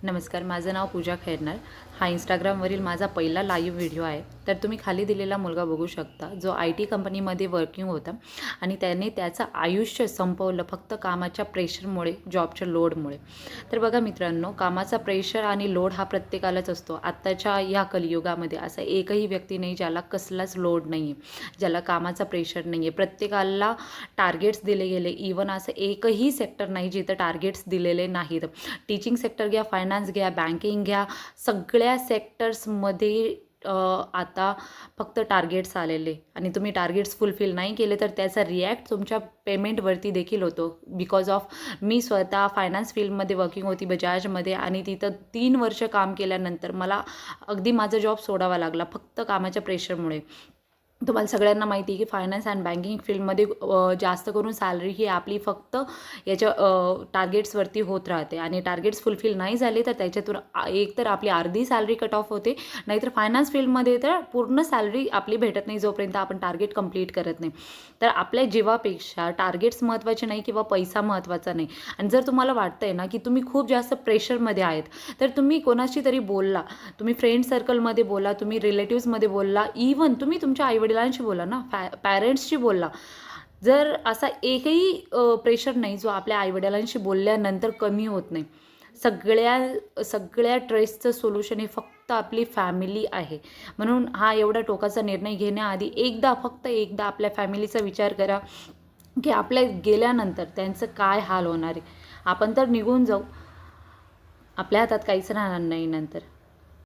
नमस्कार, माझं नाव पूजा खैरनार. हा इंस्टाग्रामवरील माझा पहिला लाईव्ह व्हिडिओ आहे. तर तुम्ही खाली दिलेला मुलगा बघू शकता, जो IT कंपनीमध्ये वर्किंग होता आणि त्याने त्याचं आयुष्य संपवलं फक्त कामाच्या प्रेशरमुळे, जॉबच्या लोडमुळे. तर बघा मित्रांनो, कामाचा प्रेशर आणि लोड हा प्रत्येकालाच असतो. आत्ताच्या या कलियुगामध्ये असा एकही व्यक्ती नाही ज्याला कसलाच लोड नाही आहे, ज्याला कामाचा प्रेशर नाही आहे. प्रत्येकाला टार्गेट्स दिले गेले. इवन असं एकही सेक्टर नाही जिथं टार्गेट्स दिलेले नाहीत. टीचिंग सेक्टर घ्या, फायनान्स घ्या, बँकिंग घ्या, सगळ्या सेक्टर्समध्ये आता फक्त टार्गेट्स आलेले आणि तुम्ही टार्गेट्स फुलफिल नाही केले तर त्याचा रिॲक्ट तुमच्या पेमेंटवरती देखील होतो. बिकॉज ऑफ मी स्वतः फायनान्स फील्डमध्ये वर्किंग होती बजाजमध्ये आणि तिथं 3 वर्ष काम केल्यानंतर मला अगदी माझा जॉब सोडावा लागला फक्त कामाच्या प्रेशरमुळे. तुम्हाला सगळ्यांना माहिती आहे की फायनान्स अँड बँकिंग फील्डमध्ये जास्त करून सॅलरी ही आपली फक्त याच्या टार्गेट्सवरती होत राहते आणि टार्गेट्स फुलफिल नाही झाले तर त्याच्यातून एक तर आपली अर्धी सॅलरी कट ऑफ होते, नाहीतर फायनान्स फील्डमध्ये तर पूर्ण सॅलरी आपली भेटत नाही जोपर्यंत आपण टार्गेट कंप्लीट करत नाही. तर आपल्या जीवापेक्षा टार्गेट्स महत्त्वाचे नाही किंवा पैसा महत्त्वाचा नाही. आणि जर तुम्हाला वाटतं आहे ना की तुम्ही खूप जास्त प्रेशरमध्ये आहेत, तर तुम्ही कोणाशी तरी बोलला, तुम्ही फ्रेंड सर्कलमध्ये बोला, तुम्ही रिलेटिव्समध्ये बोलला, इवन तुम्ही तुमच्या आईवडिलांशी बोला ना, पॅरेंट्सशी बोलला. जर असा एकही प्रेशर नाही जो आपल्या आईवडिलांशी बोलल्यानंतर कमी होत नाही. सगळ्या स्ट्रेसचं सोल्युशन हे फक्त आपली फॅमिली आहे. म्हणून हा एवढा टोकाचा निर्णय घेण्याआधी फक्त एकदा आपल्या फॅमिलीचा विचार करा की आपल्या गेल्यानंतर त्यांचं काय हाल होणार आहे. आपण तर निघून जाऊ, आपल्या हातात काहीच राहणार नाही नंतर.